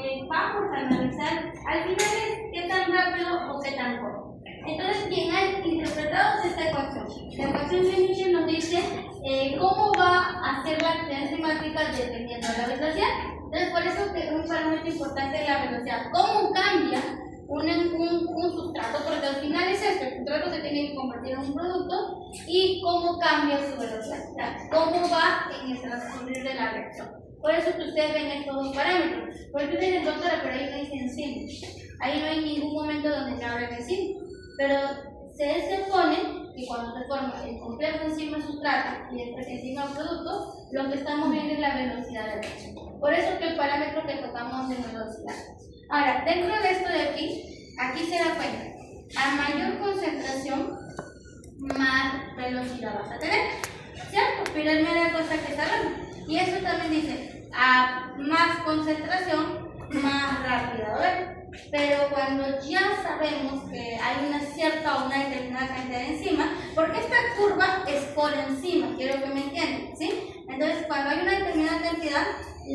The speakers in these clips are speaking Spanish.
que vamos a analizar al final es qué tan rápido o qué tan corto. Entonces, quien ha interpretado esta ecuación, la ecuación de inicio nos dice cómo va a ser la actividad enzimática dependiendo de la velocidad. Entonces, por eso que un parámetro importante es la velocidad. ¿Cómo cambia un sustrato? Porque al final es esto, el sustrato se tiene que convertir en un producto y cómo cambia su velocidad, o sea, cómo va en el transcurrir de la reacción. Por eso que ustedes ven estos dos parámetros. Porque ustedes dicen, doctora, pero ahí no hay enzima. Ahí no hay ningún momento donde se hable de enzima. Pero se supone que cuando se forma el complejo enzima-sustrato y después enzima-producto, lo que estamos viendo es la velocidad de la reacción. Por eso que el parámetro que tocamos es velocidad. Ahora, dentro de esto de aquí se da cuenta, a mayor concentración, más velocidad vas a tener, ¿cierto? Primera cosa que sabemos. Y eso también dice, a más concentración, más rápido, ¿verdad? Pero cuando ya sabemos que hay una cierta o una determinada cantidad de enzima, porque esta curva es por encima, quiero que me entiendan, ¿sí? Entonces, cuando hay una determinada cantidad,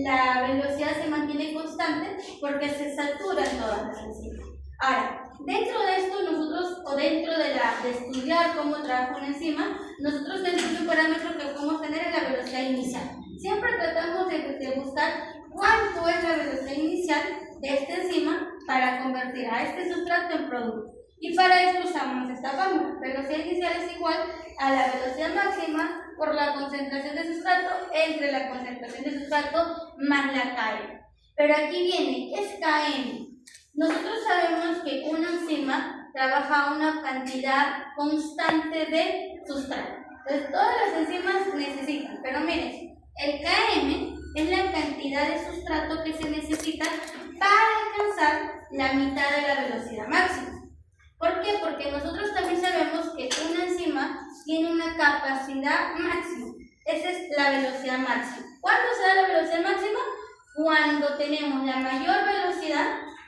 la velocidad se mantiene constante porque se saturan todas las enzimas. Ahora, dentro de esto nosotros, o dentro de estudiar cómo trabaja una enzima, nosotros dentro de un parámetro que podemos tener es la velocidad inicial. Siempre tratamos de buscar cuánto es la velocidad inicial de esta enzima para convertir a este sustrato en producto. Y para esto usamos esta fórmula. Velocidad inicial es igual a la velocidad máxima por la concentración de sustrato entre la concentración de sustrato más la Km. Pero aquí viene, ¿qué es Km? Nosotros sabemos que una enzima trabaja a una cantidad constante de sustrato. Entonces, todas las enzimas necesitan, pero miren, el Km es la cantidad de sustrato que se necesita para alcanzar la mitad de la velocidad máxima. ¿Por qué? Porque nosotros también sabemos que una enzima tiene una capacidad máxima. Esa es la velocidad máxima. ¿Cuándo se da la velocidad máxima? Cuando tenemos la mayor velocidad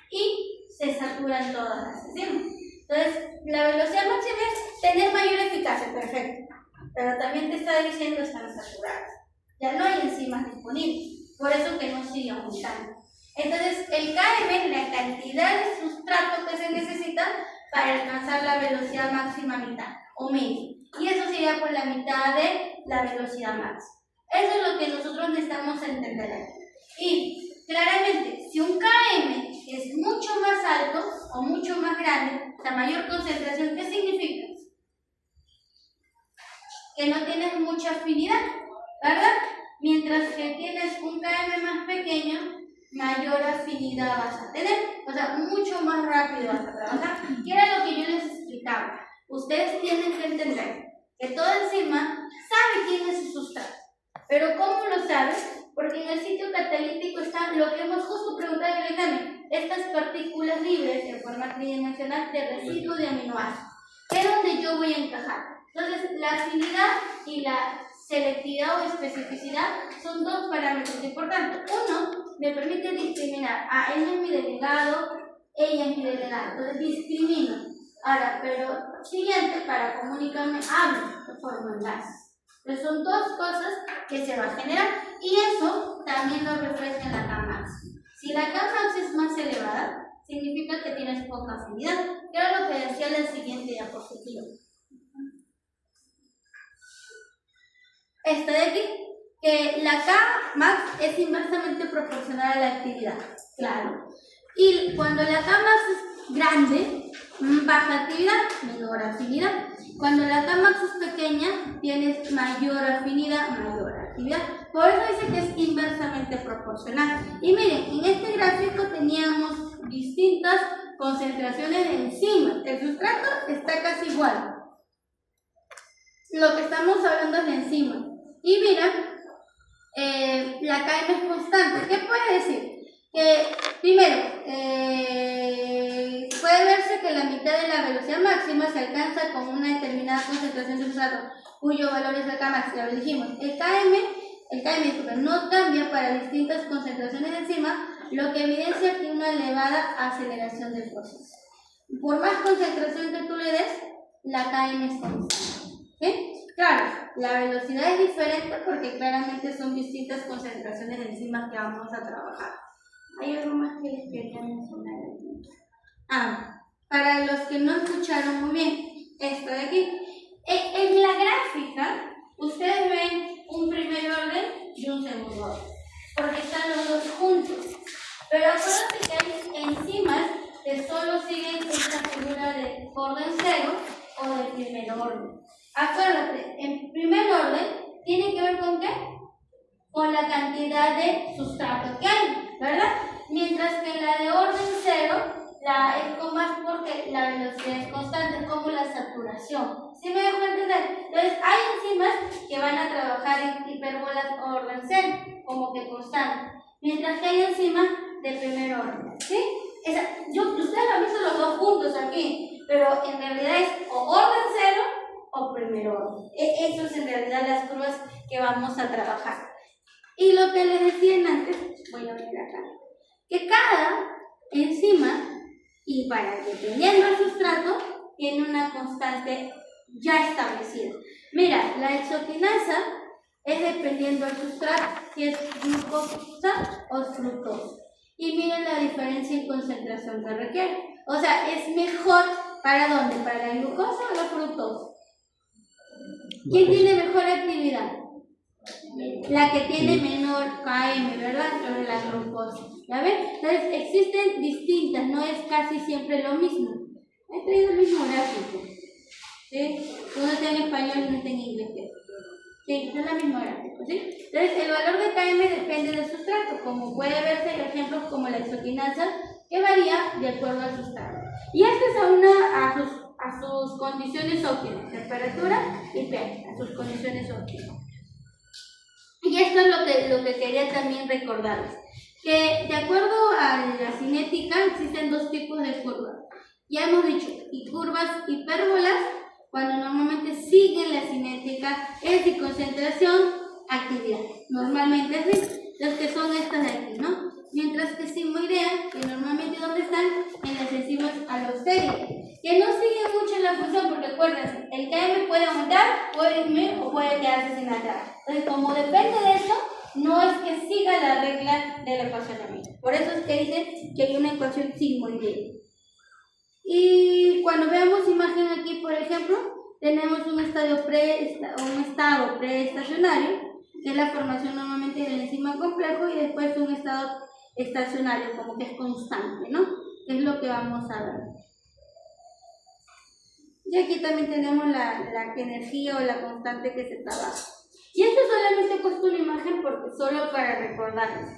y se saturan todas las enzimas. Entonces, la velocidad máxima es tener mayor eficacia, perfecto. Pero también te está diciendo están saturadas. Ya no hay enzimas disponibles. Por eso que no sigue aumentando. Entonces, el Km es la cantidad de sustrato que se necesita para alcanzar la velocidad máxima mitad o medio. Y eso sería por la mitad de la velocidad máxima. Eso es lo que nosotros necesitamos entender aquí. Y claramente, si un Km es mucho más alto o mucho más grande, la mayor concentración, ¿qué significa? Que no tienes mucha afinidad, ¿verdad? Mientras que tienes un Km más pequeño, mayor afinidad vas a tener, o sea, mucho más rápido vas a trabajar. Y era lo que yo les explicaba. Ustedes tienen que entender que toda enzima sabe quién es su sustrato. Pero ¿cómo lo sabe? Porque en el sitio catalítico está lo que hemos justo preguntado en el examen, estas partículas libres en forma tridimensional de residuo de aminoácidos, que es donde yo voy a encajar. Entonces, la afinidad y la selectividad o especificidad son dos parámetros importantes. Uno, me permite discriminar, él es mi delegado, ella es mi delegada, entonces discrimino. Ahora, pero siguiente, para comunicarme, hablo de forma enlace. Entonces son dos cosas que se va a generar y eso también lo refleja en la Kmax. Si la Kmax es más elevada, significa que tienes poca afinidad, que era lo que decía en la siguiente diapositiva. Esta de aquí, que la Kmax es inversamente proporcional a la actividad, claro. Y cuando la Kmax es grande, baja actividad, menor afinidad. Cuando la Kmax es pequeña, tienes mayor afinidad, mayor actividad. Por eso dice que es inversamente proporcional. Y miren, en este gráfico teníamos distintas concentraciones de enzimas. El sustrato está casi igual. Lo que estamos hablando es de enzima. Y mira, la Km es constante. ¿Qué puede decir? Que primero, puede verse que la mitad de la velocidad máxima se alcanza con una determinada concentración de sustrato, cuyo valor es la Kmax, ya lo dijimos. El Km no cambia para distintas concentraciones de enzima, lo que evidencia que una elevada aceleración del proceso. Por más concentración que tú le des, la Km es constante. ¿Sí? Claro, la velocidad es diferente porque claramente son distintas concentraciones de enzimas que vamos a trabajar. ¿Hay algo más que quería mencionar aquí. Para los que no escucharon muy bien, esto de aquí. En la gráfica, ustedes ven un primer orden y un segundo orden, porque están los dos juntos. Pero acuérdense que hay enzimas que solo siguen esta figura de orden cero o de primer orden. Acuérdate, en primer orden tiene que ver con ¿qué? Con la cantidad de sustrato que hay, ¿verdad? Mientras que en la de orden cero, es como más porque la velocidad es constante, es como la saturación. ¿Sí me dejo entender? Entonces, hay enzimas que van a trabajar en hipérbolas orden cero, como que constante, mientras que hay enzimas de primer orden, ¿sí? Ustedes han visto los dos juntos aquí, pero en realidad es o orden cero o primer orden. Eso es en realidad las curvas que vamos a trabajar. Y lo que les decía antes, voy a ver acá, que cada enzima, y dependiendo del sustrato, tiene una constante ya establecida. Mira, la hexoquinasa es dependiendo del sustrato, si es glucosa o fructosa. Y miren la diferencia en concentración que requiere. O sea, ¿es mejor para dónde? ¿Para la glucosa o la fructosa? ¿Quién tiene mejor actividad? La que tiene menor km, ¿verdad? Sobre la glucosa. ¿Ya ven? Entonces existen distintas, no es casi siempre lo mismo. He traído el mismo gráfico. ¿Sí? Uno está en español y uno está en inglés. Sí, es la misma gráfico, ¿sí? Entonces el valor de km depende del sustrato, como puede verse en ejemplos como la hexoquinasa, que varía de acuerdo al sustrato. Y esto es a sus condiciones óptimas, temperatura y pH, a sus condiciones óptimas. Y esto es lo que quería también recordarles, que de acuerdo a la cinética existen dos tipos de curvas. Ya hemos dicho, y curvas hipérbolas, cuando normalmente siguen la cinética, es de concentración, actividad. Normalmente es así, las que son estas de aquí, ¿no? Mientras que sigmoideas, que normalmente ¿dónde están? En las enzimas alostéricas, que no siguen mucho la función, porque acuérdense, el Km puede aumentar, puede disminuir o puede quedarse sin nada. Entonces, como depende de eso, no es que siga la regla del ecuacionamiento. Por eso es que dice que hay una ecuación sigmoidea. Y cuando veamos imagen aquí, por ejemplo, tenemos un estado preestacionario, que es la formación normalmente del enzima complejo, y después un estado estacionario, como que es constante, ¿no? Que es lo que vamos a ver. Y aquí también tenemos la energía o la constante que se trabaja. Y esto solamente he puesto una imagen porque solo para recordarles.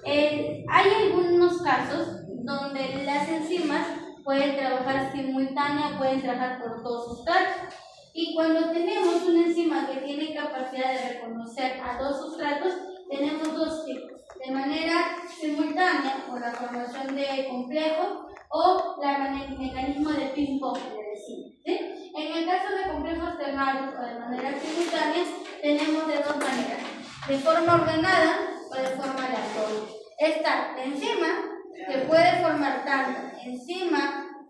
Hay algunos casos donde las enzimas pueden trabajar simultánea, pueden trabajar por dos sustratos. Y cuando tenemos una enzima que tiene capacidad de reconocer a dos sustratos, tenemos dos tipos. De manera simultánea, por la formación de complejos, o el mecanismo de ping-pong, le decimos, ¿sí? En el caso de complejos ternarios o de manera simultánea, tenemos de dos maneras, de forma ordenada o de forma aleatoria. Esta enzima que puede formar tanto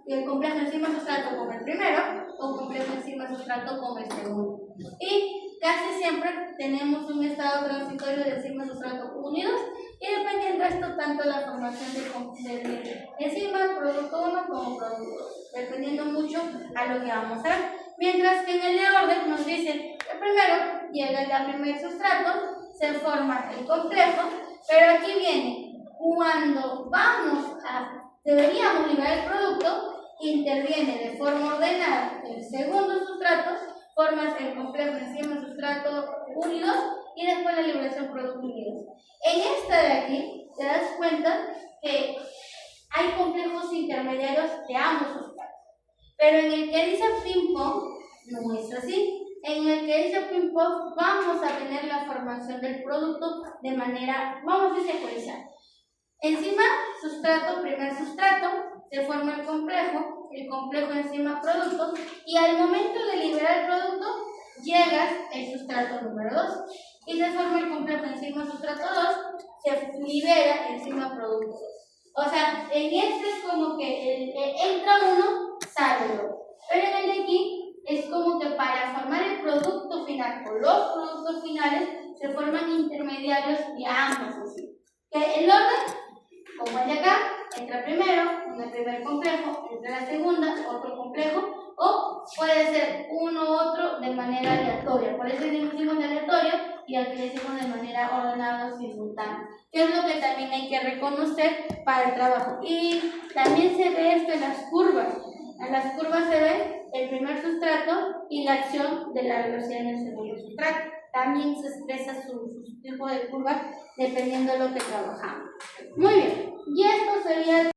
el complejo enzima-sustrato como el primero, o complejo enzima-sustrato como el segundo. Y casi siempre tenemos un estado transitorio de enzima-sustrato unidos, y dependiendo de esto, tanto la formación de enzima, producto 1 como producto 2, dependiendo mucho a lo que vamos a ver. Mientras que en el de orden nos dice que primero llega el primer sustrato, se forma el complejo, pero aquí viene, cuando deberíamos liberar el producto, interviene de forma ordenada el segundo sustrato, formas el complejo enzima-sustrato unidos y después la liberación producto unidos. En esta de aquí te das cuenta que hay complejos intermediarios de ambos sustratos, pero en el que dice ping-pong no es así. En el que dice ping-pong vamos a tener la formación del producto de manera, vamos a decir, secuencial. Enzima, sustrato, primer sustrato, se forma el complejo enzima producto, y al momento de liberar el producto llega el sustrato número 2 y se forma el complejo enzima sustrato 2, se libera enzima producto 2. O sea, en este es como que entra uno, sale el otro. Pero en el de aquí es como que para formar el producto final o los productos finales se forman intermediarios de ambos. Que el orden, como el de acá, entra primero, en el primer complejo, entra la segunda, otro complejo, o puede ser uno u otro de manera aleatoria. Por eso decimos de aleatorio y aquí decimos de manera ordenada o simultánea, que es lo que también hay que reconocer para el trabajo. Y también se ve esto en las curvas. En las curvas se ve el primer sustrato y la acción de la velocidad en el segundo sustrato. También se expresa su tipo de curva dependiendo de lo que trabajamos. Muy bien, y esto sería